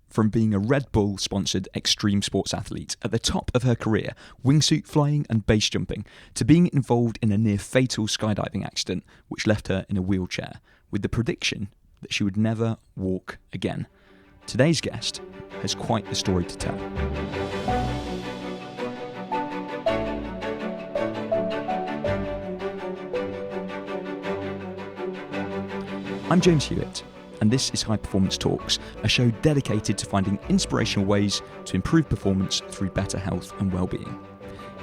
From being a Red Bull-sponsored extreme sports athlete at the top of her career, wingsuit flying and base jumping, to being involved in a near-fatal skydiving accident which left her in a wheelchair, with the prediction that she would never walk again. Today's guest has quite the story to tell. I'm James Hewitt, and this is High Performance Talks, a show dedicated to finding inspirational ways to improve performance through better health and well-being.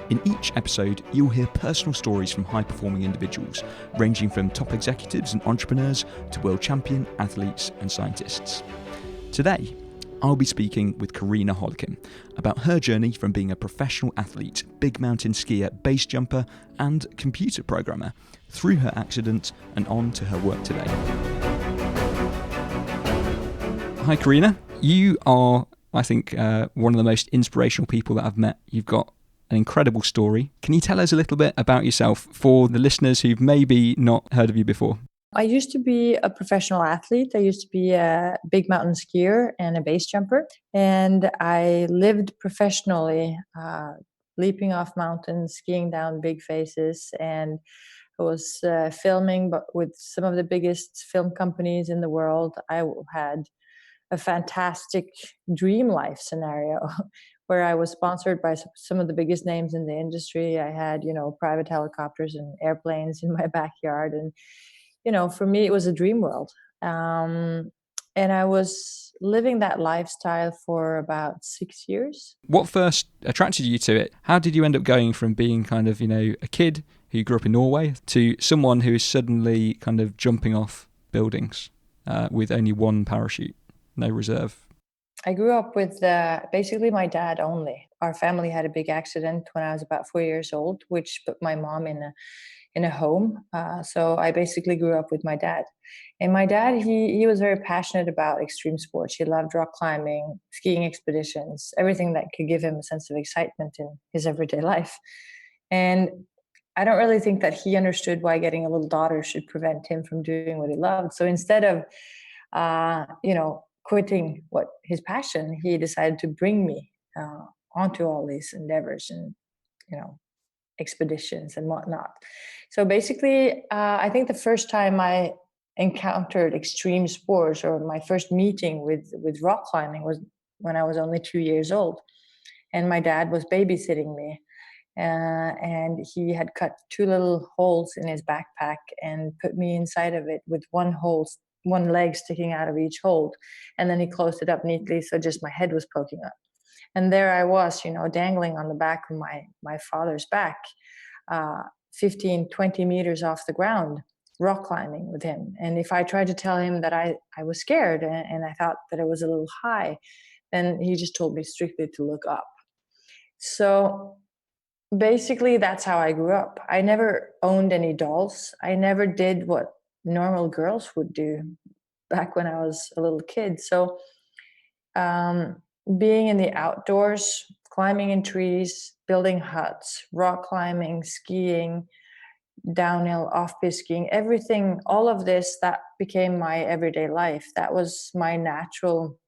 In each episode, you'll hear personal stories from high-performing individuals, ranging from top executives and entrepreneurs to world champion athletes and scientists. Today, I'll be speaking with Karina Hollekim about her journey from being a professional athlete, big mountain skier, base jumper, and computer programmer, through her accident and on to her work today. Hi, Karina. You are, I think, one of the most inspirational people that I've met. You've got an incredible story. Can you tell us a little bit about yourself for the listeners who've maybe not heard of you before? I used to be a professional athlete. I used to be a big mountain skier and a base jumper. And I lived professionally, leaping off mountains, skiing down big faces, and I was filming but with some of the biggest film companies in the world. I had a fantastic dream life scenario where I was sponsored by some of the biggest names in the industry. I had, private helicopters and airplanes in my backyard. And, for me, it was a dream world. And I was living that lifestyle for about 6 years. What first attracted you to it? How did you end up going from being kind of, a kid who grew up in Norway to someone who is suddenly kind of jumping off buildings with only one parachute, no reserve? I grew up with basically my dad only. Our family had a big accident when I was about 4 years old, which put my mom in a home. So I basically grew up with my dad. And my dad, he was very passionate about extreme sports. He loved rock climbing, skiing expeditions, everything that could give him a sense of excitement in his everyday life. And I don't really think that he understood why getting a little daughter should prevent him from doing what he loved. So instead of, quitting what his passion, he decided to bring me onto all these endeavors and, expeditions and whatnot. So basically, I think the first time I encountered extreme sports, or my first meeting with rock climbing, was when I was only 2 years old. And my dad was babysitting me. And he had cut 2 little holes in his backpack and put me inside of it with one leg sticking out of each hole. And then he closed it up neatly, so just my head was poking up. And there I was, dangling on the back of my father's back, 15, 20 meters off the ground, rock climbing with him. And if I tried to tell him that I was scared and I thought that it was a little high, then he just told me strictly to look up. So basically, that's how I grew up. I never owned any dolls. I never did what normal girls would do back when I was a little kid. So being in the outdoors, climbing in trees, building huts, rock climbing, skiing, downhill, off-piste skiing, everything, all of this, that became my everyday life. That was my natural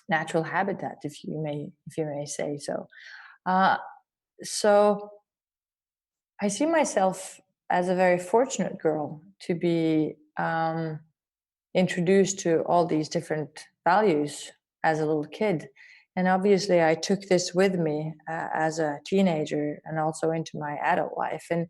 habitat, if you may say so. So I see myself as a very fortunate girl to be introduced to all these different values as a little kid. And obviously I took this with me as a teenager and also into my adult life. And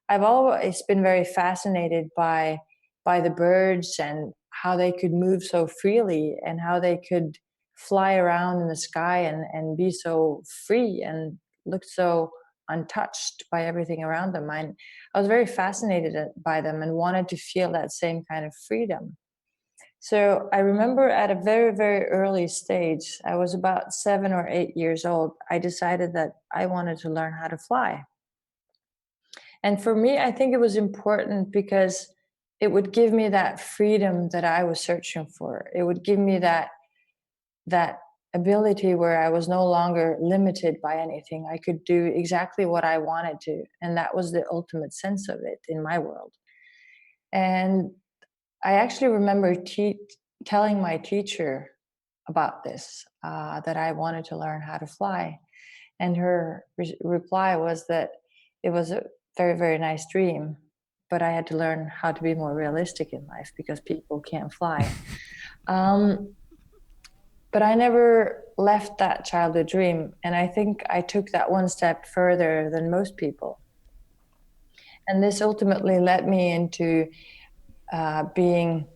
I've always been very fascinated by the birds and how they could move so freely and how they could fly around in the sky and be so free and look so untouched by everything around them. I was very fascinated by them and wanted to feel that same kind of freedom. So I remember at a very, very early stage, I was about 7 or 8 years old, I decided that I wanted to learn how to fly. And for me, I think it was important because it would give me that freedom that I was searching for. It would give me that ability where I was no longer limited by anything. I could do exactly what I wanted to. And that was the ultimate sense of it in my world. And I actually remember telling my teacher about this, that I wanted to learn how to fly. And her reply was that it was a very, very nice dream, but I had to learn how to be more realistic in life because people can't fly. Um, but I never left that childhood dream. And I think I took that one step further than most people. And this ultimately led me into being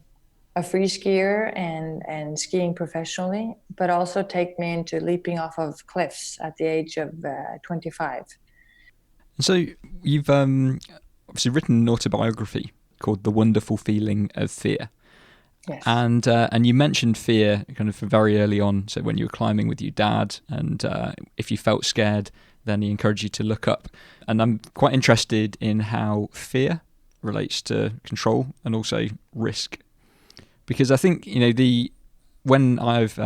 a free skier and skiing professionally, but also take me into leaping off of cliffs at the age of 25. And so you've obviously written an autobiography called The Wonderful Feeling of Fear. Yes. And you mentioned fear kind of very early on. So when you were climbing with your dad, and if you felt scared, then he encouraged you to look up. And I'm quite interested in how fear relates to control and also risk, because I think when I've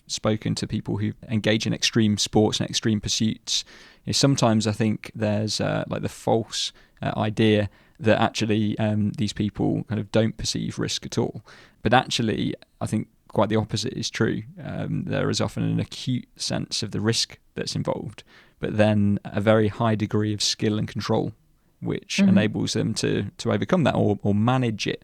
spoken to people who engage in extreme sports and extreme pursuits, sometimes I think there's like the false idea that actually these people kind of don't perceive risk at all. But actually, I think quite the opposite is true. There is often an acute sense of the risk that's involved, but then a very high degree of skill and control, which enables them to overcome that or manage it.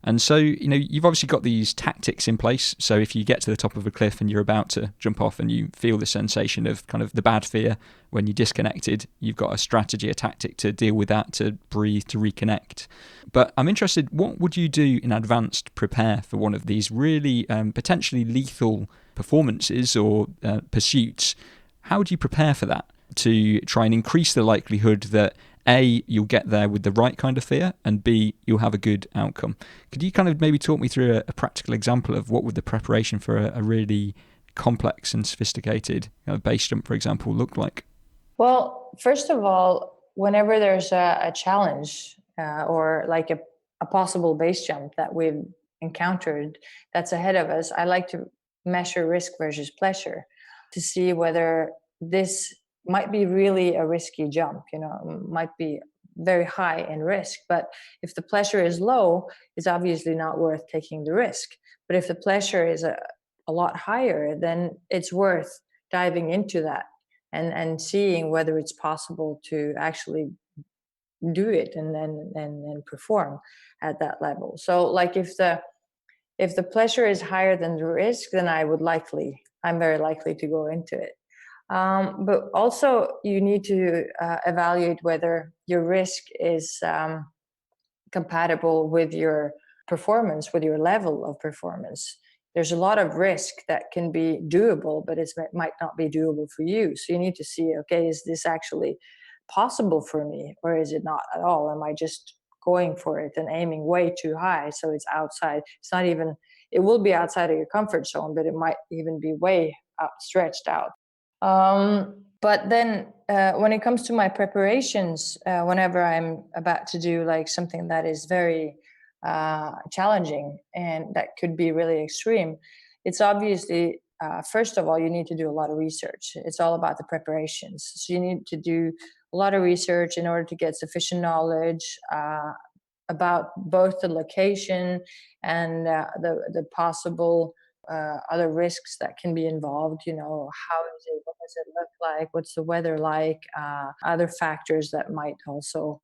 And so, you've obviously got these tactics in place. So if you get to the top of a cliff and you're about to jump off and you feel the sensation of kind of the bad fear when you're disconnected, you've got a strategy, a tactic to deal with that, to breathe, to reconnect. But I'm interested, what would you do in advance to prepare for one of these really potentially lethal performances or pursuits? How would you prepare for that to try and increase the likelihood that A, you'll get there with the right kind of fear, and B, you'll have a good outcome? Could you kind of maybe talk me through a practical example of what would the preparation for a really complex and sophisticated base jump, for example, look like? Well, first of all, whenever there's a challenge or like a possible base jump that we've encountered that's ahead of us, I like to measure risk versus pleasure to see whether this might be really a risky jump, might be very high in risk. But if the pleasure is low, it's obviously not worth taking the risk. But if the pleasure is a lot higher, then it's worth diving into that and seeing whether it's possible to actually do it and perform at that level. So like if the pleasure is higher than the risk, then I'm very likely to go into it. But also you need to evaluate whether your risk is compatible with your performance, with your level of performance. There's a lot of risk that can be doable, but it might not be doable for you. So you need to see, okay, is this actually possible for me, or is it not at all? Am I just going for it and aiming way too high? So it's outside. It's not even, it will be outside of your comfort zone, but it might even be way stretched out. But then when it comes to my preparations, whenever I'm about to do like something that is very challenging and that could be really extreme, it's obviously, first of all, you need to do a lot of research. It's all about the preparations. So you need to do a lot of research in order to get sufficient knowledge about both the location and the possible other risks that can be involved. How is it, what does it look like, what's the weather like, other factors that might also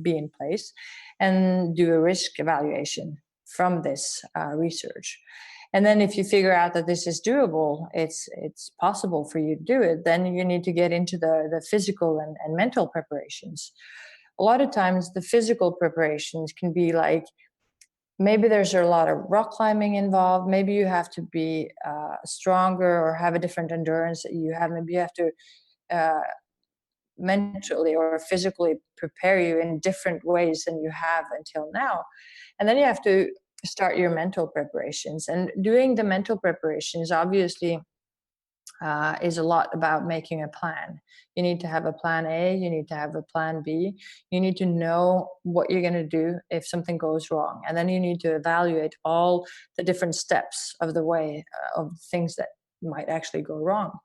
be in place, and do a risk evaluation from this research. And then if you figure out that this is doable, it's possible for you to do it, then you need to get into the physical and mental preparations. A lot of times the physical preparations can be like, maybe there's a lot of rock climbing involved. Maybe you have to be stronger or have a different endurance that you have. Maybe you have to uh, mentally or physically prepare you in different ways than you have until now. And then you have to start your mental preparations. And doing the mental preparations, obviously, is a lot about making a plan. You need to have a plan A, you need to have a plan B. You need to know what you're going to do if something goes wrong. And then you need to evaluate all the different steps of the way of things that might actually go wrong.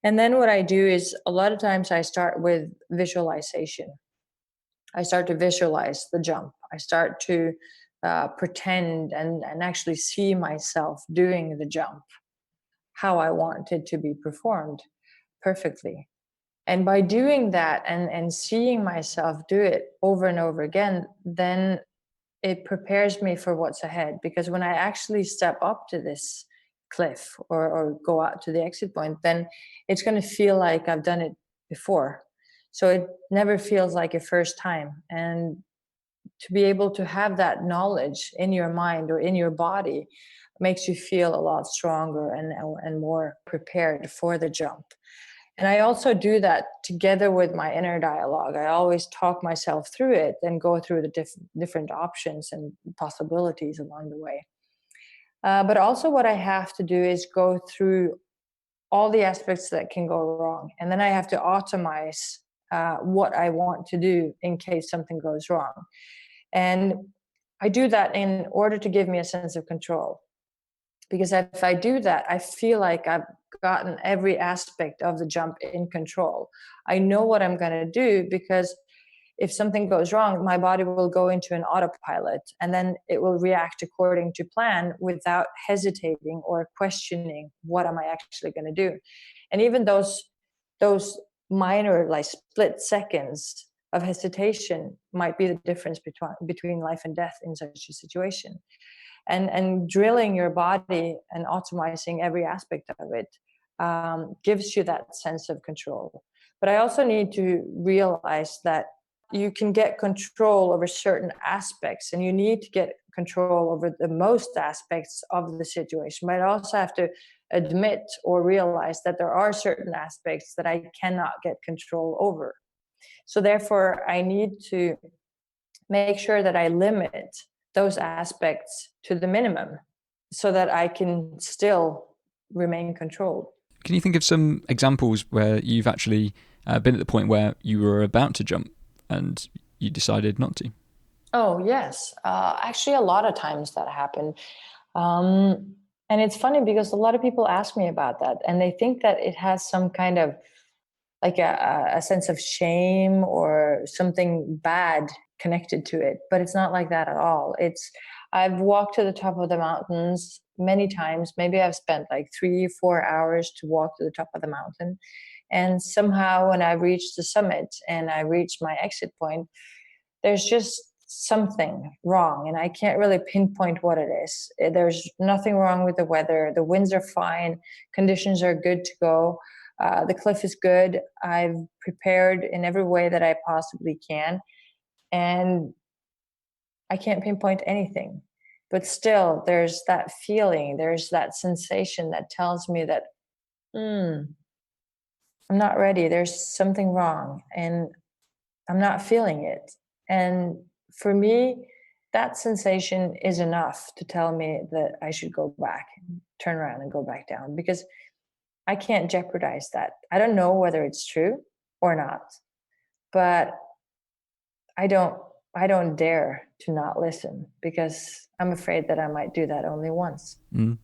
And then what I do is a lot of times I start with visualization. I start to visualize the jump. I start to pretend and actually see myself doing the jump. how I want it to be performed perfectly. And by doing that and seeing myself do it over and over again, then it prepares me for what's ahead. Because when I actually step up to this cliff or go out to the exit point, then it's going to feel like I've done it before. So it never feels like a first time. And to be able to have that knowledge in your mind or in your body makes you feel a lot stronger and more prepared for the jump. And I also do that together with my inner dialogue. I always talk myself through it and go through the different options and possibilities along the way. But also, what I have to do is go through all the aspects that can go wrong. And then I have to optimize what I want to do in case something goes wrong. And I do that in order to give me a sense of control. Because if I do that, I feel like I've gotten every aspect of the jump in control. I know what I'm going to do, because if something goes wrong, my body will go into an autopilot, and then it will react according to plan without hesitating or questioning what am I actually going to do. And even those minor, like, split seconds of hesitation might be the difference between life and death in such a situation. And drilling your body and optimizing every aspect of it gives you that sense of control. But I also need to realize that you can get control over certain aspects, and you need to get control over the most aspects of the situation. But I also have to admit or realize that there are certain aspects that I cannot get control over. So therefore, I need to make sure that I limit those aspects to the minimum so that I can still remain controlled. Can you think of some examples where you've actually been at the point where you were about to jump and you decided not to? Oh, yes. Actually, a lot of times that happened. And it's funny because a lot of people ask me about that, and they think that it has some kind of like a sense of shame or something bad connected to it, but it's not like that at all. I've walked to the top of the mountains many times. Maybe I've spent like 3-4 hours to walk to the top of the mountain, and somehow when I reached the summit and I reached my exit point, there's just something wrong, and I can't really pinpoint what it is. There's nothing wrong with the weather. The winds are fine. Conditions are good to go. The cliff is good. I've prepared in every way that I possibly can. And I can't pinpoint anything. But still, there's that feeling, there's that sensation that tells me that, I'm not ready. There's something wrong, and I'm not feeling it. And for me, that sensation is enough to tell me that I should go back, turn around and go back down, because I can't jeopardize that. I don't know whether it's true or not, but I don't dare to not listen, because I'm afraid that I might do that only once. I mean,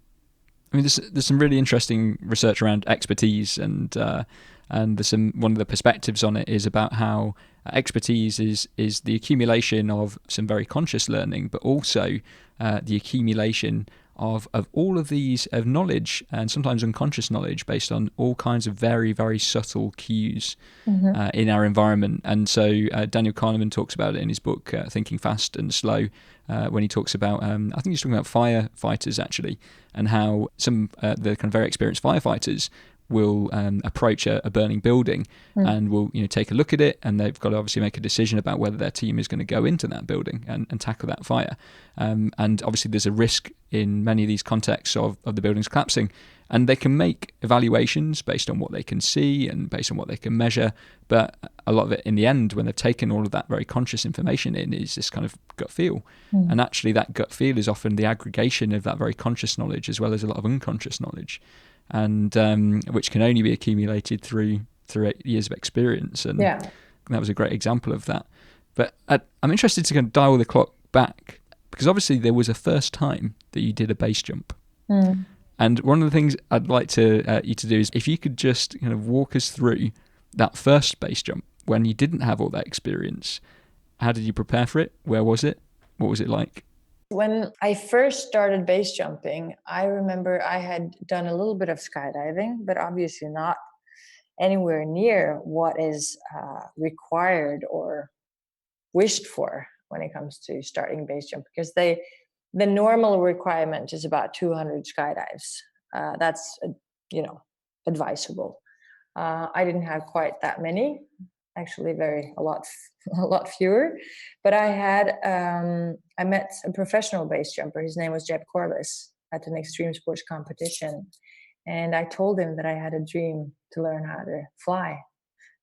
there's some really interesting research around expertise, and there's one of the perspectives on it is about how expertise is the accumulation of some very conscious learning, but also the accumulation of all of these of knowledge, and sometimes unconscious knowledge, based on all kinds of very, very subtle cues in our environment. And so Daniel Kahneman talks about it in his book Thinking Fast and Slow, when he talks about I think he's talking about firefighters actually, and how some the kind of very experienced firefighters will approach a burning building and will take a look at it, and they've got to obviously make a decision about whether their team is going to go into that building and tackle that fire. And obviously there's a risk in many of these contexts of the buildings collapsing, and they can make evaluations based on what they can see and based on what they can measure, but a lot of it in the end, when they've taken all of that very conscious information in, is this kind of gut feel. And actually that gut feel is often the aggregation of that very conscious knowledge as well as a lot of unconscious knowledge, and which can only be accumulated through 8 years of experience. And that was a great example of that. But I'm interested to kind of dial the clock back, because obviously there was a first time that you did a base jump. And one of the things I'd like to you to do is, if you could just kind of walk us through that first base jump when you didn't have all that experience. How did you prepare for it? Where was it? What was it like? When I first started base jumping, I remember I had done a little bit of skydiving, but obviously not anywhere near what is required or wished for when it comes to starting base jump, because the normal requirement is about 200 skydives. That's advisable. I didn't have quite that many, actually, a lot fewer. But I met a professional base jumper. His name was Jeb Corliss at an extreme sports competition, and I told him that I had a dream to learn how to fly,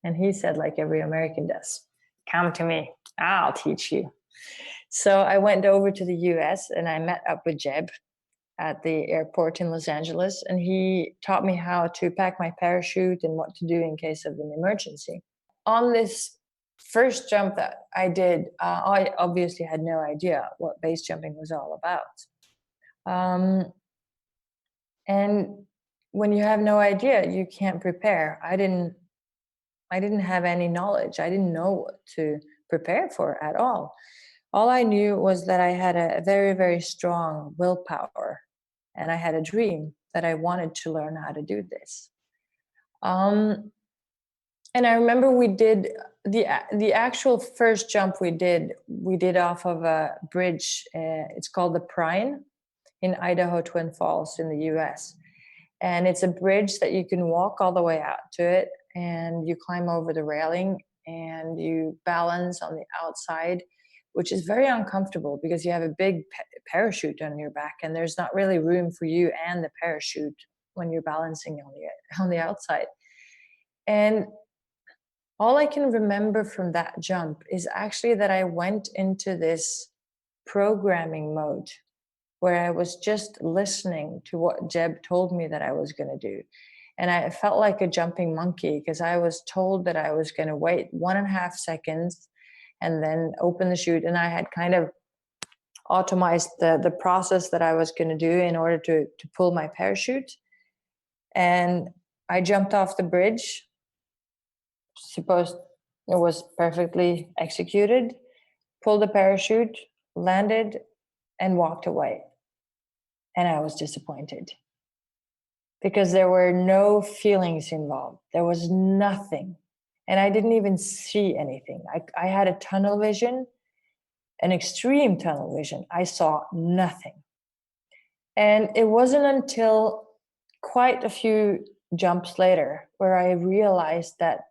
and he said, like every American does, "Come to me, I'll teach you." So I went over to the US and I met up with Jeb at the airport in Los Angeles, and he taught me how to pack my parachute and what to do in case of an emergency. On this first jump that I did, I obviously had no idea what base jumping was all about. And when you have no idea, you can't prepare. I didn't have any knowledge. I didn't know what to prepare for at all. All I knew was that I had a very, very strong willpower, and I had a dream that I wanted to learn how to do this. And I remember we did the actual first jump we did off of a bridge. It's called the Prine in Idaho Twin Falls in the US. And it's a bridge that you can walk all the way out to it, and you climb over the railing and you balance on the outside, which is very uncomfortable because you have a big parachute on your back, and there's not really room for you and the parachute when you're balancing on the outside. And all I can remember from that jump is actually that I went into this programming mode where I was just listening to what Jeb told me that I was going to do. And I felt like a jumping monkey because I was told that I was going to wait 1.5 seconds and then open the chute. And I had kind of automized the process that I was going to do in order to pull my parachute. And I jumped off the bridge. Suppose it was perfectly executed, pulled the parachute, landed, and walked away. And I was disappointed because there were no feelings involved. There was nothing. And I didn't even see anything. I had a tunnel vision, an extreme tunnel vision. I saw nothing. And it wasn't until quite a few jumps later where I realized that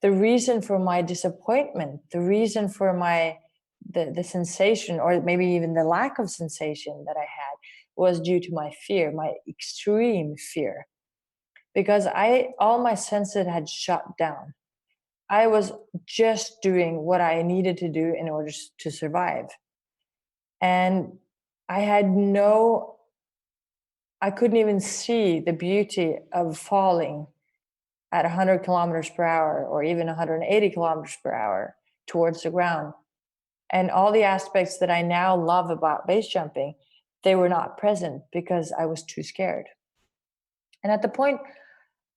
the reason for my disappointment, the reason for the sensation, or maybe even the lack of sensation that I had, was due to my fear, my extreme fear. Because all my senses had shut down. I was just doing what I needed to do in order to survive. And I couldn't even see the beauty of falling at 100 kilometers per hour or even 180 kilometers per hour towards the ground. And all the aspects that I now love about base jumping, they were not present because I was too scared. And at the point,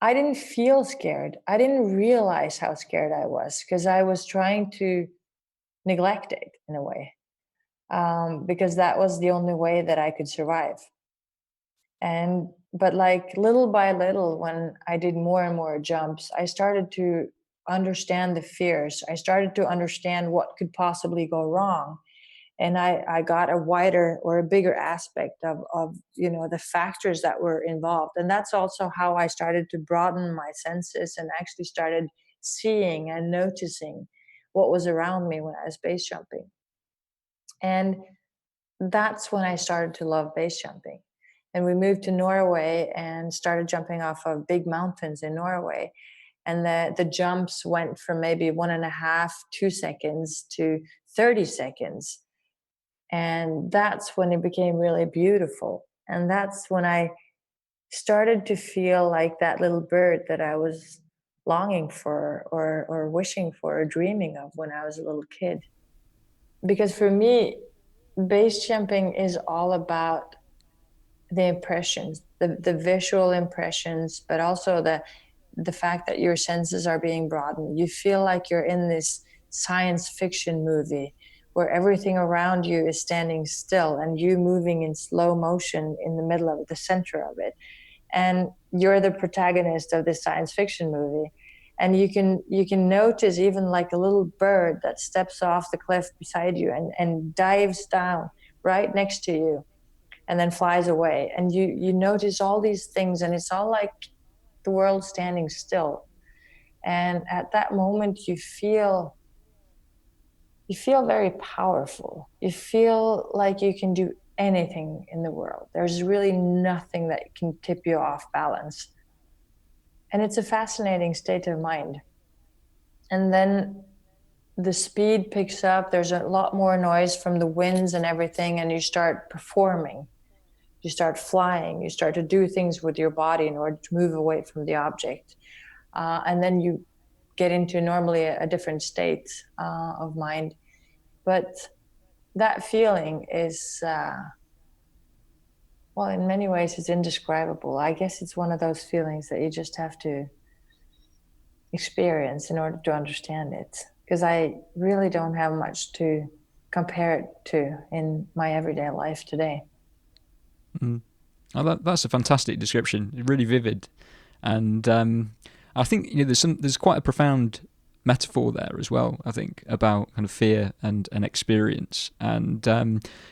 I didn't feel scared. I didn't realize how scared I was because I was trying to neglect it in a way, because that was the only way that I could survive. But like little by little, when I did more and more jumps, I started to understand the fears. I started to understand what could possibly go wrong. And I got a wider or a bigger aspect of the factors that were involved. And that's also how I started to broaden my senses and actually started seeing and noticing what was around me when I was base jumping. And that's when I started to love base jumping. And we moved to Norway and started jumping off of big mountains in Norway. And the jumps went from maybe 1.5, 2 seconds to 30 seconds. And that's when it became really beautiful. And that's when I started to feel like that little bird that I was longing for or wishing for or dreaming of when I was a little kid. Because for me, base jumping is all about the impressions, the visual impressions, but also the fact that your senses are being broadened. You feel like you're in this science fiction movie where everything around you is standing still and you moving in slow motion in the middle of it, the center of it. And you're the protagonist of this science fiction movie. And you can notice even like a little bird that steps off the cliff beside you and dives down right next to you and then flies away. And you notice all these things, and it's all like the world standing still. And at that moment you feel very powerful. You feel like you can do anything in the world. There's really nothing that can tip you off balance. And it's a fascinating state of mind. And then the speed picks up. There's a lot more noise from the winds and everything. And you start performing. You start flying. You start to do things with your body in order to move away from the object. And then you get into normally a different state of mind. But that feeling is, well, in many ways, it's indescribable. I guess it's one of those feelings that you just have to experience in order to understand it. Because I really don't have much to compare it to in my everyday life today. Mm. Oh, that's a fantastic description. Really vivid, and I think there's quite a profound metaphor there as well. I think about kind of fear and experience, and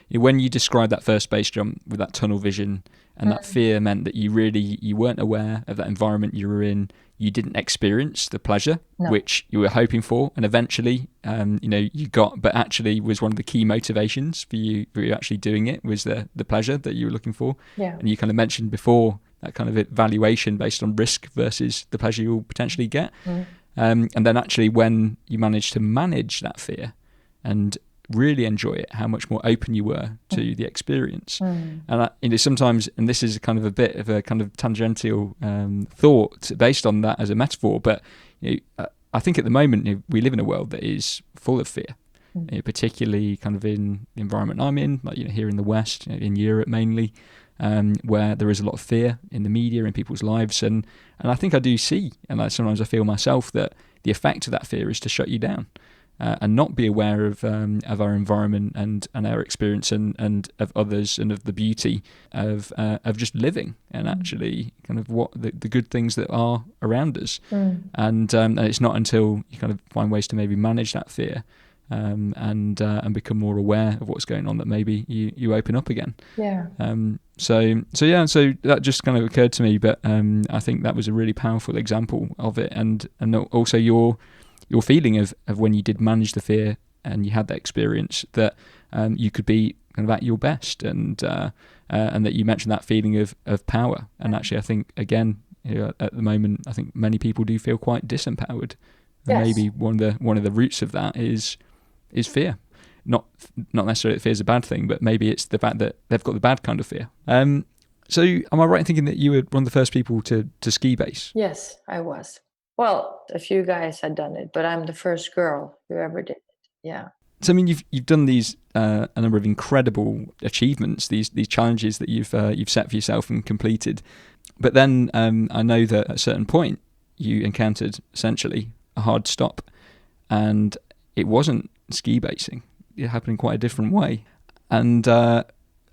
when you describe that first base jump with that tunnel vision, and that fear meant that you weren't aware of that environment you were in. You didn't experience the pleasure which you were hoping for, and eventually, you got. But actually, was one of the key motivations for you actually doing it was the pleasure that you were looking for. Yeah. And you kind of mentioned before that kind of evaluation based on risk versus the pleasure you'll potentially get. And then actually, when you managed to manage that fear and really enjoy it, how much more open you were to the experience. And sometimes, and this is kind of a bit of a kind of tangential thought based on that as a metaphor, but I think at the moment we live in a world that is full of fear, particularly kind of in the environment I'm in, like here in the West, in Europe mainly, where there is a lot of fear in the media, in people's lives, and I think I do see, and sometimes I feel myself that the effect of that fear is to shut you down. And not be aware of our environment and our experience and of others and of the beauty of just living and actually kind of what the good things that are around us. And it's not until you kind of find ways to maybe manage that fear and become more aware of what's going on that maybe you open up again. Yeah. So that just kind of occurred to me, but I think that was a really powerful example of it, and also your feeling of when you did manage the fear and you had that experience that you could be kind of at your best, and that you mentioned that feeling of power. And actually, I think again at the moment, I think many people do feel quite disempowered. And maybe one of the roots of that is fear. Not necessarily that fear is a bad thing, but maybe it's the fact that they've got the bad kind of fear. So am I right in thinking that you were one of the first people to ski base? Yes, I was. Well, a few guys had done it, but I'm the first girl who ever did it. Yeah. So I mean, you've done these a number of incredible achievements, these challenges that you've set for yourself and completed. But then I know that at a certain point you encountered essentially a hard stop, and it wasn't ski basing. It happened in quite a different way. And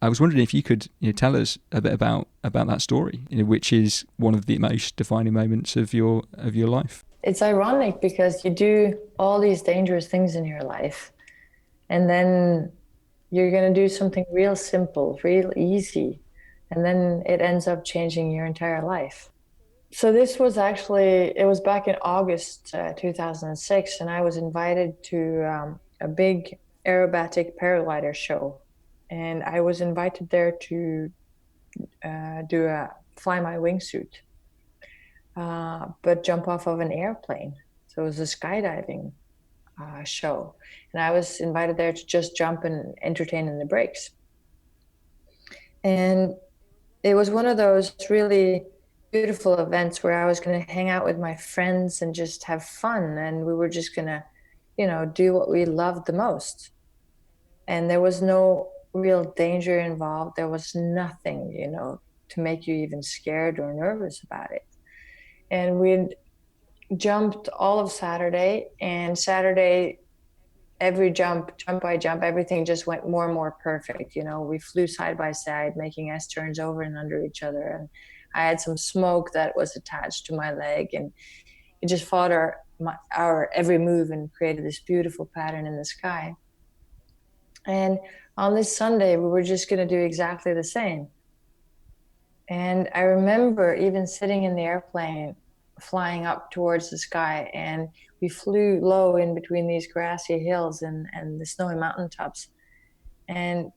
I was wondering if you could tell us a bit about that story, which is one of the most defining moments of your life. It's ironic because you do all these dangerous things in your life, and then you're going to do something real simple, real easy, and then it ends up changing your entire life. So this was actually, it was back in August 2006, and I was invited to a big aerobatic paraglider show. And I was invited there to fly my wingsuit, but jump off of an airplane. So it was a skydiving show. And I was invited there to just jump and entertain in the breaks. And it was one of those really beautiful events where I was going to hang out with my friends and just have fun. And we were just going to, do what we loved the most. And there was no real danger involved. There was nothing, to make you even scared or nervous about it. And we'd jumped all of Saturday, and Saturday every jump by jump, everything just went more and more perfect. You know, we flew side by side, making S turns over and under each other. And I had some smoke that was attached to my leg, and it just followed our every move and created this beautiful pattern in the sky. And on this Sunday, we were just going to do exactly the same. And I remember even sitting in the airplane, flying up towards the sky, and we flew low in between these grassy hills and the snowy mountaintops. And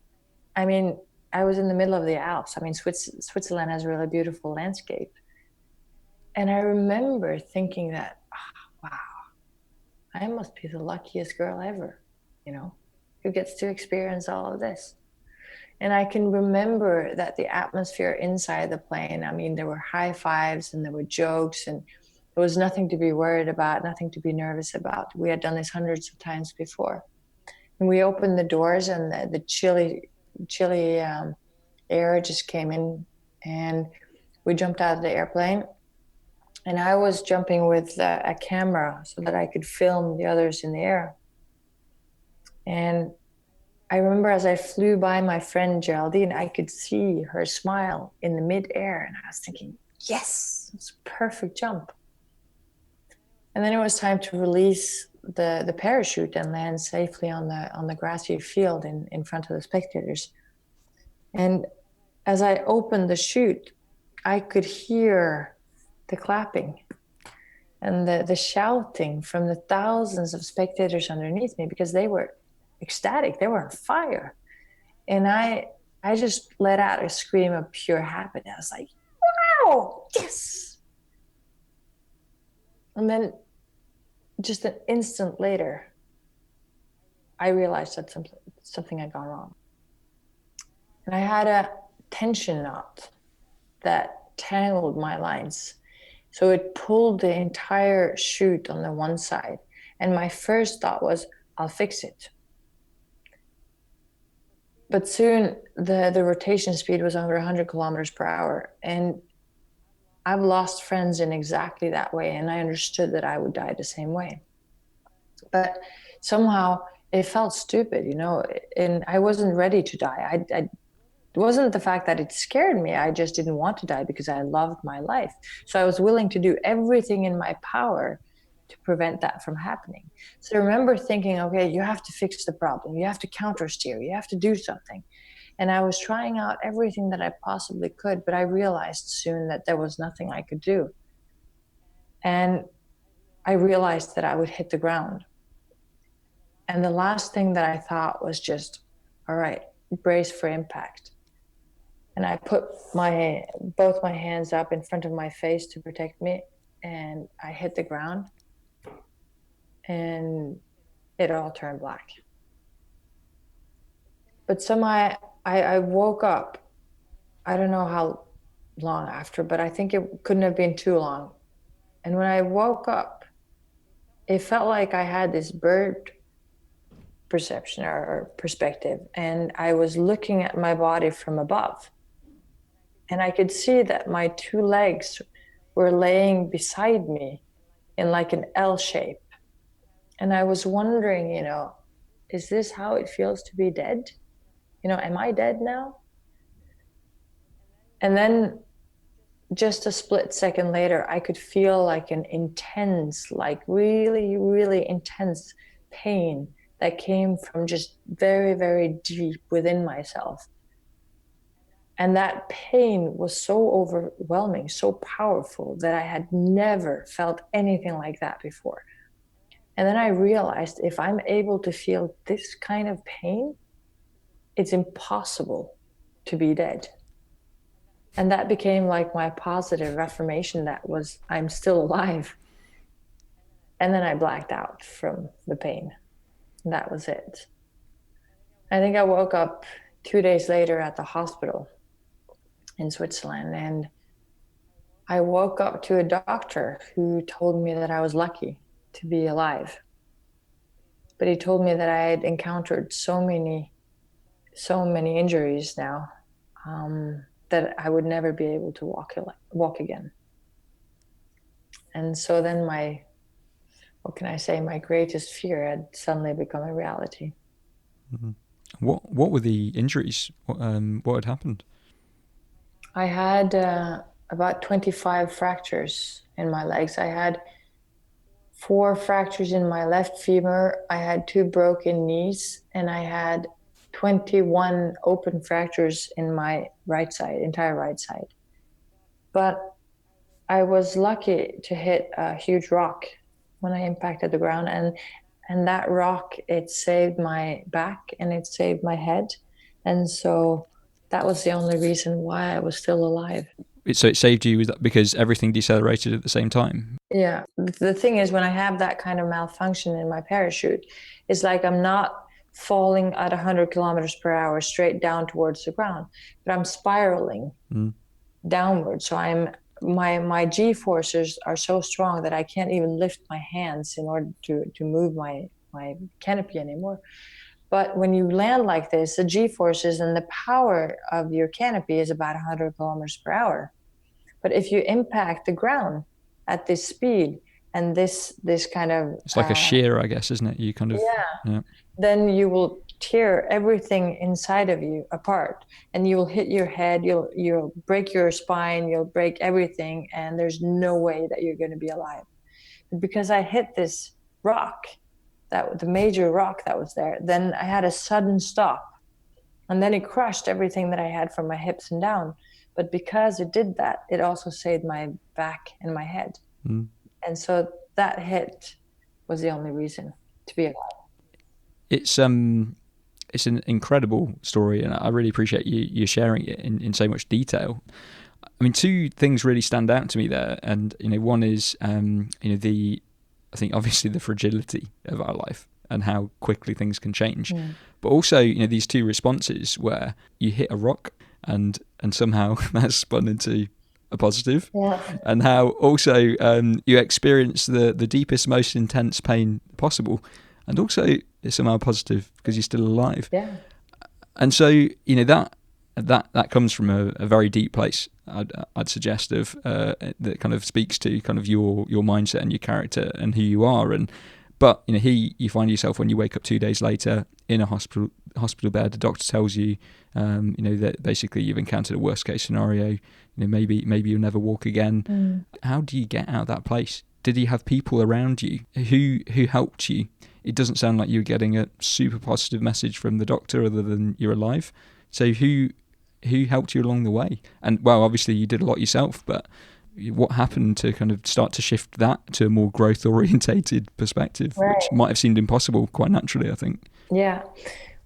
I mean, I was in the middle of the Alps. I mean, Switzerland has a really beautiful landscape. And I remember thinking that, oh, wow, I must be the luckiest girl ever, you know, who gets to experience all of this. And I can remember that the atmosphere inside the plane, I mean, there were high fives and there were jokes, and there was nothing to be worried about, nothing to be nervous about. We had done this hundreds of times before. And we opened the doors, and the chilly air just came in, and we jumped out of the airplane. And I was jumping with a camera so that I could film the others in the air. And I remember as I flew by my friend Geraldine, I could see her smile in the midair, and I was thinking, yes, it's a perfect jump. And then it was time to release the parachute and land safely on the grassy field in front of the spectators. And as I opened the chute, I could hear the clapping and the shouting from the thousands of spectators underneath me, because they were ecstatic, they were on fire. And I just let out a scream of pure happiness, like, wow, yes. And then just an instant later, I realized that something had gone wrong. And I had a tension knot that tangled my lines. So it pulled the entire chute on the one side. And my first thought was, I'll fix it. But soon the rotation speed was over 100 kilometers per hour. And I've lost friends in exactly that way. And I understood that I would die the same way. But somehow it felt stupid, you know, and I wasn't ready to die. It wasn't the fact that it scared me. I just didn't want to die because I loved my life. So I was willing to do everything in my power to prevent that from happening. So I remember thinking, okay, you have to fix the problem. You have to counter steer. You have to do something. And I was trying out everything that I possibly could, but I realized soon that there was nothing I could do. And I realized that I would hit the ground. And the last thing that I thought was just, all right, brace for impact. And I put both my hands up in front of my face to protect me, and I hit the ground, and it all turned black. But somehow I woke up, I don't know how long after, but I think it couldn't have been too long. And when I woke up, it felt like I had this bird perception or perspective, and I was looking at my body from above. And I could see that my two legs were laying beside me in like an L shape. And I was wondering, you know, is this how it feels to be dead? You know, am I dead now? And then just a split second later, I could feel like an intense, like really, really intense pain that came from just very, very deep within myself. And that pain was so overwhelming, so powerful, that I had never felt anything like that before. And then I realized, if I'm able to feel this kind of pain, it's impossible to be dead. And that became like my positive affirmation, that was, I'm still alive. And then I blacked out from the pain. And that was it. I think I woke up 2 days later at the hospital in Switzerland, and I woke up to a doctor who told me that I was lucky to be alive. But he told me that I had encountered so many injuries now, that I would never be able to walk again. And so then my what can I say, my greatest fear had suddenly become a reality. Mm-hmm. What were the injuries? What had happened? I had about 25 fractures in my legs. I had 4 fractures in my left femur. I had 2 broken knees, and I had 21 open fractures in my right side, entire right side. But I was lucky to hit a huge rock when I impacted the ground, and that rock, it saved my back and it saved my head, and so that was the only reason why I was still alive. So it saved you, was that because everything decelerated at the same time? Yeah, the thing is, when I have that kind of malfunction in my parachute, it's like I'm not falling at 100 kilometers per hour straight down towards the ground, but I'm spiraling Mm. downward. So my G forces are so strong that I can't even lift my hands in order to move my canopy anymore. But when you land like this, the G forces and the power of your canopy is about 100 kilometers per hour. But if you impact the ground at this speed and this kind of It's like a shear, I guess, isn't it? You kind of, yeah, yeah. then you will tear everything inside of you apart, and you will hit your head, you'll break your spine, you'll break everything, and there's no way that you're going to be alive. But because I hit this rock, that the major rock that was there, then I had a sudden stop, and then it crushed everything that I had from my hips and down. But because it did that, it also saved my back and my head. Mm. And so that hit was the only reason to be alive. It's it's an incredible story, and I really appreciate you sharing it in so much detail. I mean, two things really stand out to me there, and one is the I think obviously the fragility of our life and how quickly things can change, Mm. but also these two responses where you hit a rock and somehow that's spun into a positive, Yeah. and how also you experience the deepest, most intense pain possible, and also it's somehow positive because you're still alive. Yeah. And so that comes from a very deep place. I'd suggest of that kind of speaks to kind of your mindset and your character and who you are. And but you find yourself when you wake up 2 days later in a hospital bed. The doctor tells you that basically you've encountered a worst case scenario. Maybe you'll never walk again. Mm. How do you get out of that place? Did you have people around you who helped you? It doesn't sound like you're getting a super positive message from the doctor other than you're alive. So who helped you along the way? And well, obviously you did a lot yourself, but what happened to kind of start to shift that to a more growth orientated perspective, Right. which might have seemed impossible quite naturally, I think. Yeah.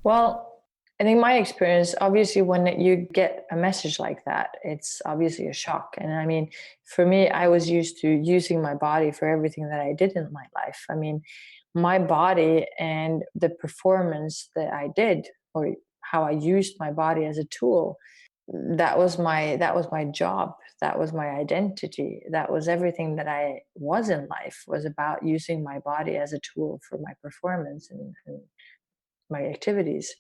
Well, and in my experience, obviously, when you get a message like that, it's obviously a shock. And I mean, for me, I was used to using my body for everything that I did in my life. I mean, my body and the performance that I did, or how I used my body as a tool, that was my job. That was my identity. That was everything that I was in life, was about using my body as a tool for my performance and my activities.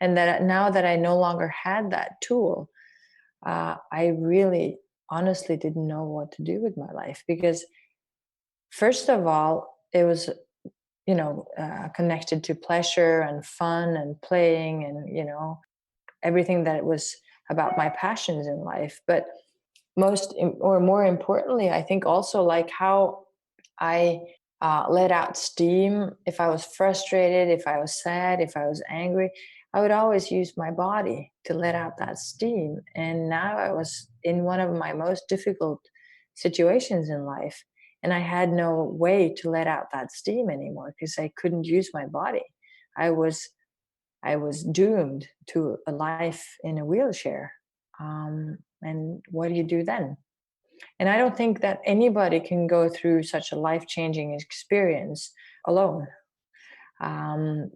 And that now that I no longer had that tool, I really honestly didn't know what to do with my life, because first of all, it was connected to pleasure and fun and playing and everything that it was about my passions in life. But or more importantly, I think also like how I let out steam. If I was frustrated, if I was sad, if I was angry, I would always use my body to let out that steam. And now I was in one of my most difficult situations in life, and I had no way to let out that steam anymore because I couldn't use my body. I was I was doomed to a life in a wheelchair. And what do you do then? And I don't think that anybody can go through such a life changing experience alone,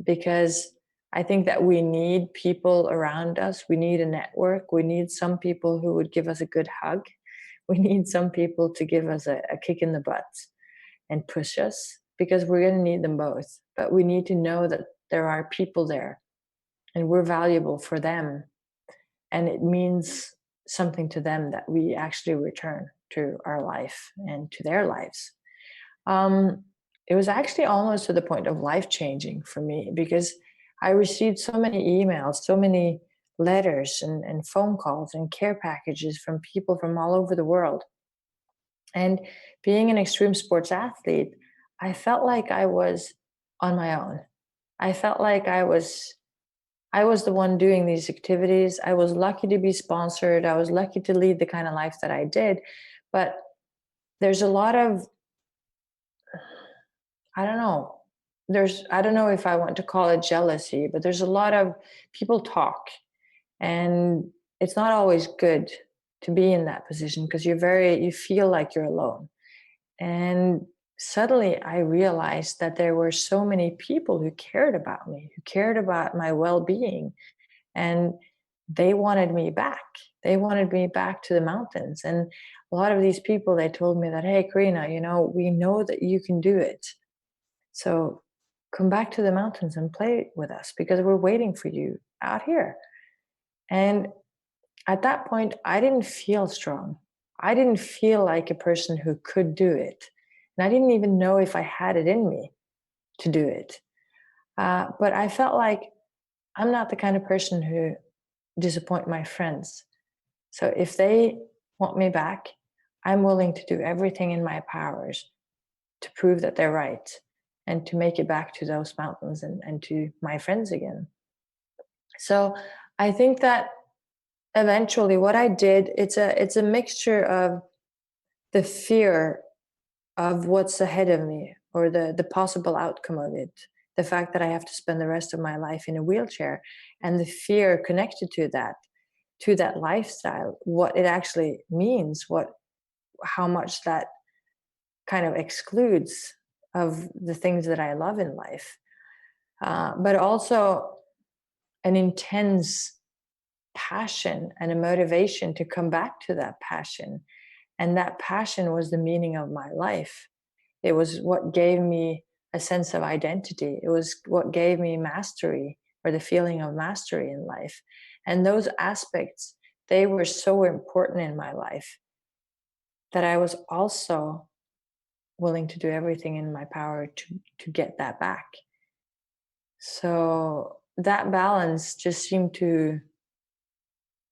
because I think that we need people around us. We need a network. We need some people who would give us a good hug. We need some people to give us a kick in the butt and push us, because we're going to need them both. But we need to know that there are people there and we're valuable for them. And it means something to them that we actually return to our life and to their lives. Um, it was actually almost to the point of life changing for me, because I received so many emails, so many letters and phone calls and care packages from people from all over the world. And being an extreme sports athlete, I felt like I was on my own. I felt like I was the one doing these activities. I was lucky to be sponsored. I was lucky to lead the kind of life that I did. But there's a lot of, I don't know, I don't know if I want to call it jealousy, but there's a lot of people talk, and it's not always good to be in that position, because you feel like you're alone. And suddenly I realized that there were so many people who cared about me, who cared about my well-being, and they wanted me back. They wanted me back to the mountains. And a lot of these people, they told me that, hey, Karina, we know that you can do it. So come back to the mountains and play with us, because we're waiting for you out here. And at that point, I didn't feel strong. I didn't feel like a person who could do it. And I didn't even know if I had it in me to do it. But I felt like I'm not the kind of person who disappoint my friends. So if they want me back, I'm willing to do everything in my powers to prove that they're right, and to make it back to those mountains and to my friends again. So I think that eventually what I did, it's a mixture of the fear of what's ahead of me, or the possible outcome of it, the fact that I have to spend the rest of my life in a wheelchair, and the fear connected to that lifestyle, what it actually means, how much that kind of excludes of the things that I love in life. But also an intense passion and a motivation to come back to that passion. And that passion was the meaning of my life. It was what gave me a sense of identity. It was what gave me mastery, or the feeling of mastery in life. And those aspects, they were so important in my life that I was also willing to do everything in my power to get that back. So that balance just seemed to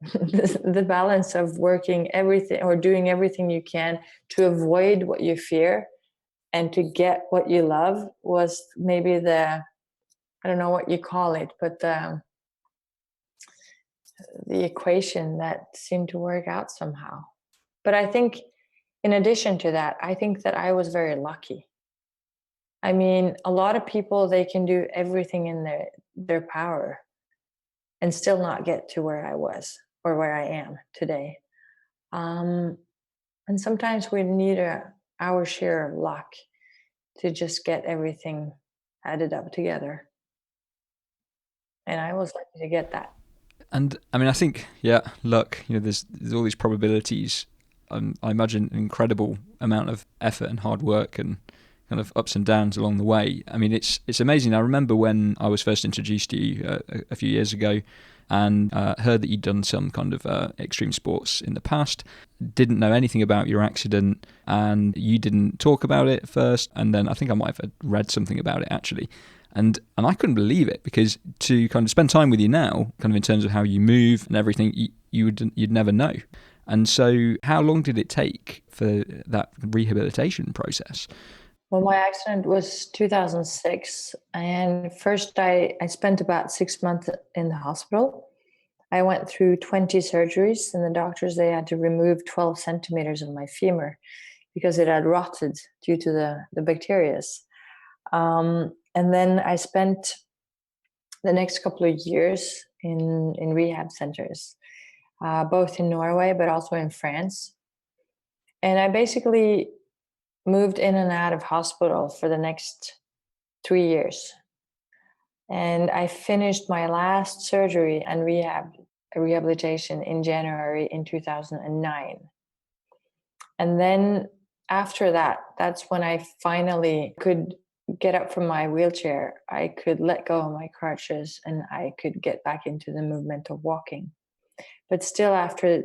the balance of working everything, or doing everything you can to avoid what you fear and to get what you love, was maybe I don't know what you call it, but the equation that seemed to work out somehow. But I think, in addition to that, I think that I was very lucky. I mean, a lot of people, they can do everything in their power and still not get to where I was, or where I am today. Um, and sometimes we need our share of luck to just get everything added up together. And I was lucky to get that. And I mean, I think, yeah, luck, there's all these probabilities. I imagine an incredible amount of effort and hard work and kind of ups and downs along the way. I mean, it's amazing. I remember when I was first introduced to you a few years ago, and heard that you'd done some kind of extreme sports in the past. Didn't know anything about your accident, and you didn't talk about it first. And then I think I might have read something about it actually. And I couldn't believe it, because to kind of spend time with you now, kind of in terms of how you move and everything, you'd never know. And so how long did it take for that rehabilitation process? Well, my accident was 2006. And first, I spent about 6 months in the hospital. I went through 20 surgeries, and the doctors, they had to remove 12 centimeters of my femur because it had rotted due to the bacteria. And then I spent the next couple of years in rehab centers, both in Norway, but also in France. And I basically moved in and out of hospital for the next 3 years. And I finished my last surgery and rehabilitation in January in 2009. And then after that, that's when I finally could get up from my wheelchair. I could let go of my crutches, and I could get back into the movement of walking. But still, after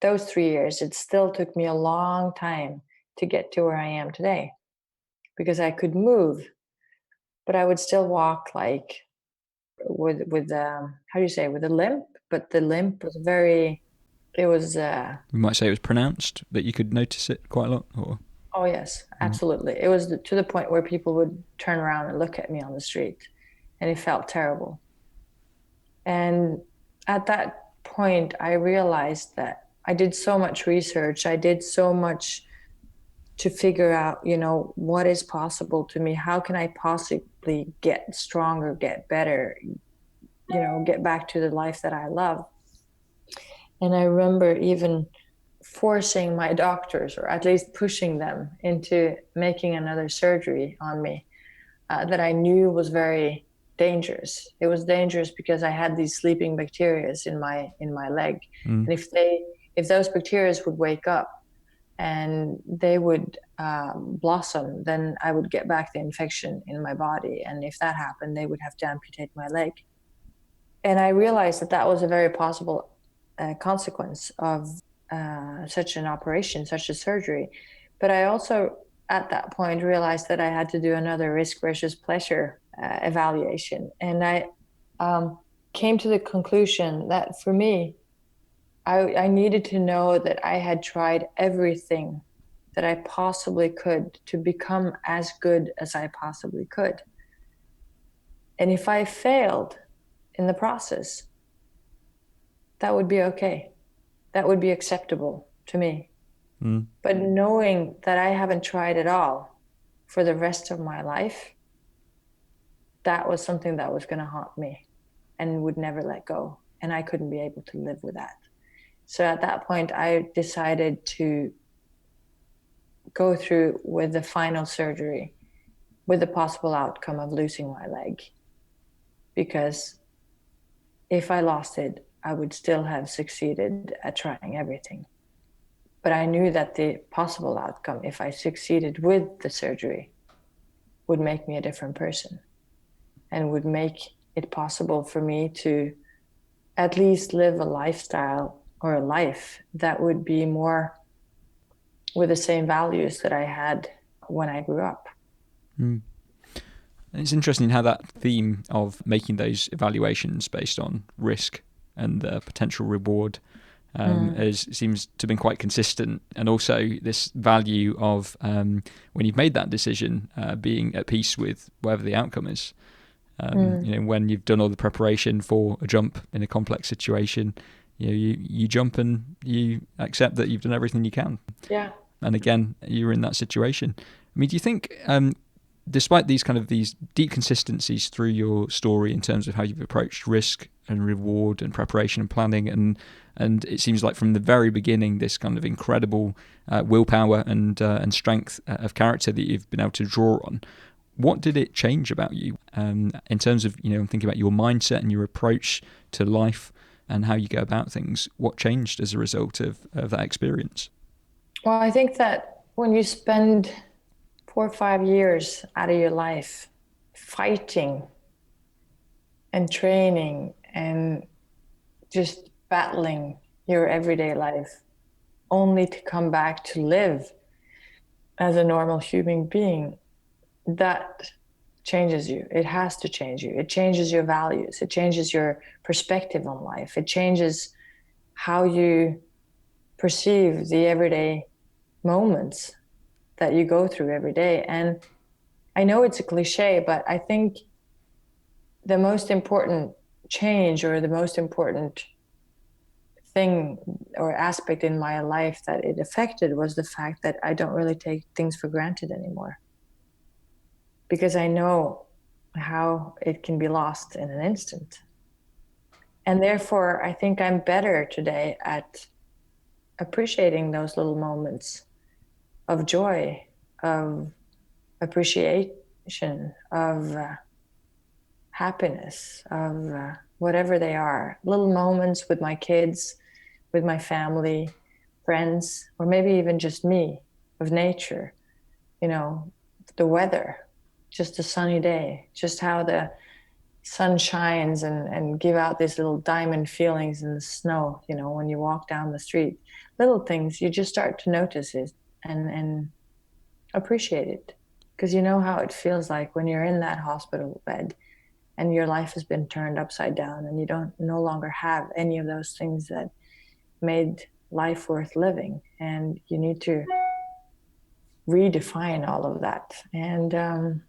those 3 years, it still took me a long time to get to where I am today. because I could move, but I would still walk like with how do you say, with a limp, but the limp was very, it was We might say it was pronounced, that you could notice it quite a lot, or oh yes, absolutely. It was to the point where people would turn around and look at me on the street, and it felt terrible. And at that point, I realized that I did so much research. I did so much to figure out, what is possible to me. How can I possibly get stronger, get better, get back to the life that I love? And I remember even forcing my doctors, or at least pushing them into making another surgery on me, that I knew was very dangerous. It was dangerous because I had these sleeping bacteria in my leg, and if those bacteria would wake up and they would blossom, then I would get back the infection in my body, and if that happened, they would have to amputate my leg. And I realized that that was a very possible consequence of such an operation, such a surgery. But I also, at that point, realized that I had to do another risk versus pleasure evaluation. And I came to the conclusion that for me, I needed to know that I had tried everything that I possibly could to become as good as I possibly could. And if I failed in the process, that would be okay. That would be acceptable to me. But knowing that I haven't tried at all for the rest of my life, that was something that was going to haunt me and would never let go. And I couldn't be able to live with that. So at that point, I decided to go through with the final surgery with the possible outcome of losing my leg. Because if I lost it, I would still have succeeded at trying everything. But I knew that the possible outcome, if I succeeded with the surgery, would make me a different person and would make it possible for me to at least live a lifestyle or a life that would be more with the same values that I had when I grew up. It's interesting how that theme of making those evaluations based on risk and the potential reward seems to have been quite consistent, and also this value of when you've made that decision, being at peace with whatever the outcome is. When you've done all the preparation for a jump in a complex situation, you jump and you accept that you've done everything you can. Yeah. And again, you're in that situation. I mean, do you think, despite these deep consistencies through your story in terms of how you've approached risk and reward and preparation and planning, and it seems like from the very beginning, this kind of incredible willpower and strength of character that you've been able to draw on, what did it change about you in terms of, thinking about your mindset and your approach to life and how you go about things? What changed as a result of that experience? Well, I think that when you spend 4 or 5 years out of your life fighting and training and just battling your everyday life, only to come back to live as a normal human being, that changes you. It has to change you. It changes your values. It changes your perspective on life. It changes how you perceive the everyday moments that you go through every day. And I know it's a cliche, but I think the most important change, or the most important thing or aspect in my life that it affected, was the fact that I don't really take things for granted anymore. Because I know how it can be lost in an instant. And therefore, I think I'm better today at appreciating those little moments of joy, of appreciation, of happiness, of whatever they are. Little moments with my kids, with my family, friends, or maybe even just me, of nature, the weather, just a sunny day, just how the sun shines and give out these little diamond feelings in the snow, when you walk down the street. Little things, you just start to notice it and appreciate it, because you know how it feels like when you're in that hospital bed and your life has been turned upside down and you don't no longer have any of those things that made life worth living, and you need to redefine all of that. And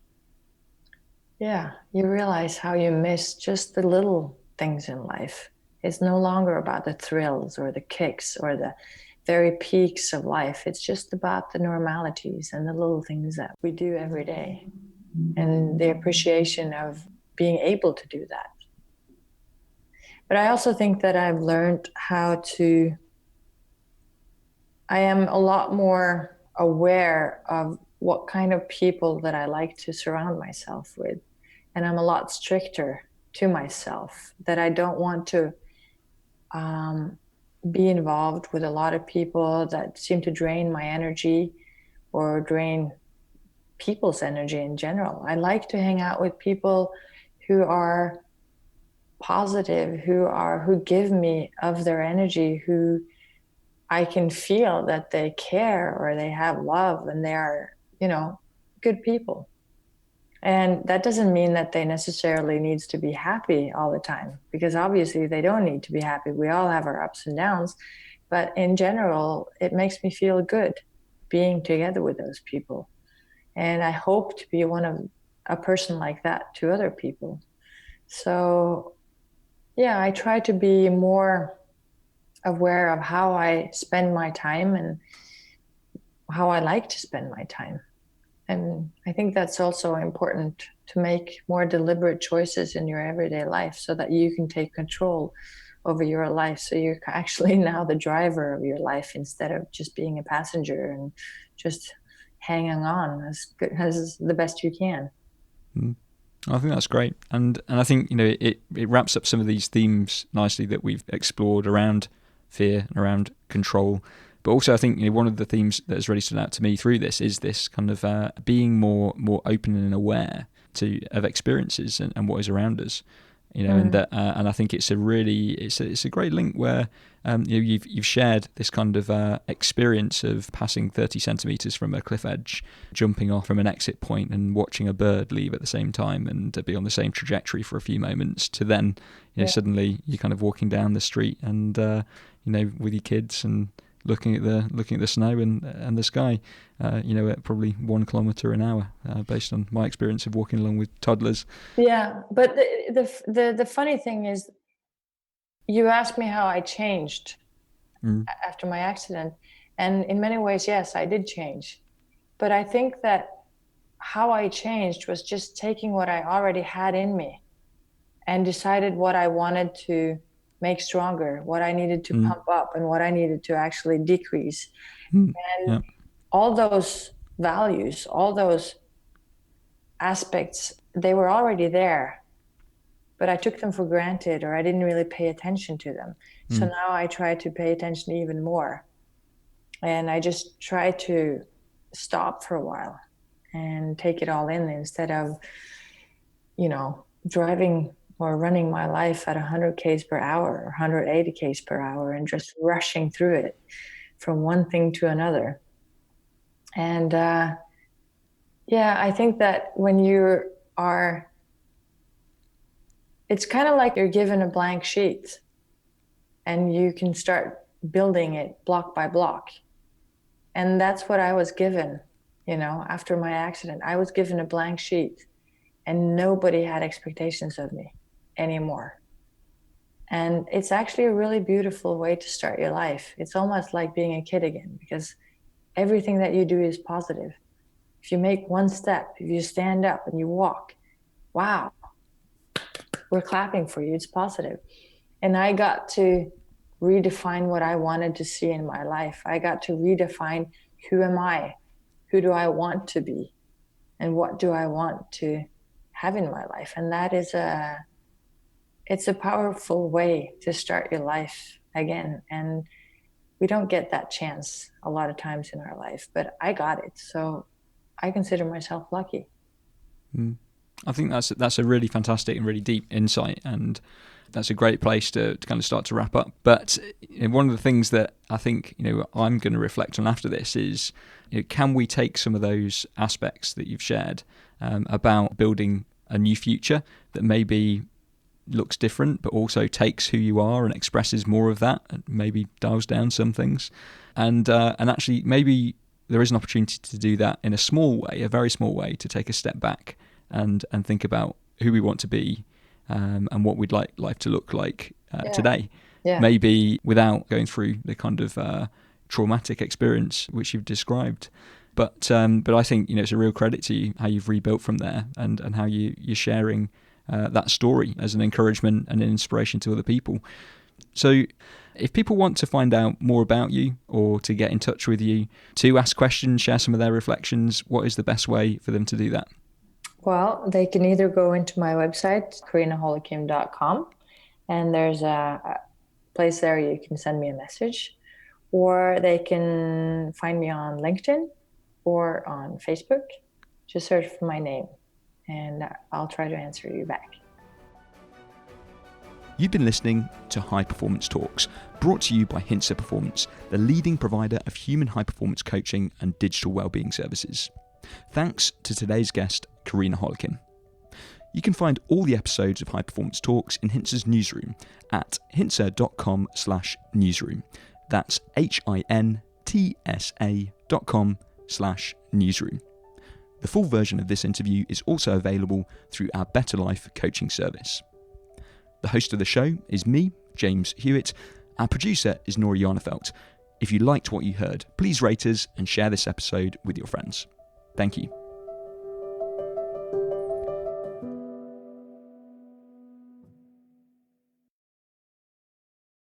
yeah, you realize how you miss just the little things in life. It's no longer about the thrills or the kicks or the very peaks of life. It's just about the normalities and the little things that we do every day, and the appreciation of being able to do that. But I also think that I've learned how to, I am a lot more aware of what kind of people that I like to surround myself with. And I'm a lot stricter to myself, that I don't want to be involved with a lot of people that seem to drain my energy or drain people's energy in general. I like to hang out with people who are positive, who give me of their energy, who I can feel that they care or they have love and they are, good people. And that doesn't mean that they necessarily needs to be happy all the time, because obviously they don't need to be happy. We all have our ups and downs, but in general, it makes me feel good being together with those people. And I hope to be a person like that to other people. So yeah, I try to be more aware of how I spend my time and how I like to spend my time. And I think that's also important, to make more deliberate choices in your everyday life so that you can take control over your life. So you're actually now the driver of your life instead of just being a passenger and just hanging on as the best you can. Mm. I think that's great, and I think it wraps up some of these themes nicely that we've explored around fear and around control. But also, I think one of the themes that has really stood out to me through this is this kind of being more open and aware of experiences and what is around us. And I think it's a great link where you've shared this kind of experience of passing 30 centimeters from a cliff edge, jumping off from an exit point and watching a bird leave at the same time and be on the same trajectory for a few moments, to then suddenly you're kind of walking down the street and with your kids and looking at the snow and the sky, at probably 1 kilometer an hour, based on my experience of walking along with toddlers. Yeah, but the funny thing is, you asked me how I changed after my accident, and in many ways, yes, I did change. But I think that how I changed was just taking what I already had in me and decided what I wanted to make stronger, what I needed to pump up, and what I needed to actually decrease. And all those values, all those aspects, they were already there, but I took them for granted, or I didn't really pay attention to them. So now I try to pay attention even more. And I just try to stop for a while and take it all in, instead of, driving or running my life at 100 k's per hour or 180 k's per hour and just rushing through it from one thing to another. And I think that when it's kind of like you're given a blank sheet and you can start building it block by block. And that's what I was given, after my accident. I was given a blank sheet and nobody had expectations of me anymore. And it's actually a really beautiful way to start your life. It's almost like being a kid again, because everything that you do is positive. If you make one step, if you stand up and you walk, wow, we're clapping for you. It's positive. And I got to redefine what I wanted to see in my life. I got to redefine, who am I? Who do I want to be? And what do I want to have in my life? And that is it's a powerful way to start your life again. And we don't get that chance a lot of times in our life, but I got it. So I consider myself lucky. I think that's a really fantastic and really deep insight, and that's a great place to kind of start to wrap up. But one of the things that I think I'm going to reflect on after this is, can we take some of those aspects that you've shared about building a new future that maybe looks different, but also takes who you are and expresses more of that, and maybe dials down some things, and actually maybe there is an opportunity to do that in a small way, a very small way, to take a step back and think about who we want to be, and what we'd like life to look like today. Yeah. Maybe without going through the kind of traumatic experience which you've described. But I think it's a real credit to you how you've rebuilt from there, and how you're sharing that story as an encouragement and an inspiration to other people. So if people want to find out more about you, or to get in touch with you, to ask questions, share some of their reflections, what is the best way for them to do that? Well, they can either go into my website, karinahollekim.com, and there's a place there you can send me a message, or they can find me on LinkedIn or on Facebook. Just search for my name, and I'll try to answer you back. You've been listening to High Performance Talks, brought to you by Hintsa Performance, the leading provider of human high performance coaching and digital wellbeing services. Thanks to today's guest, Karina Hollekim. You can find all the episodes of High Performance Talks in Hintsa's newsroom at hintsa.com/newsroom. That's HINTSA.com/newsroom. The full version of this interview is also available through our Better Life coaching service. The host of the show is me, James Hewitt. Our producer is Nora Jarnefelt. If you liked what you heard, please rate us and share this episode with your friends. Thank you.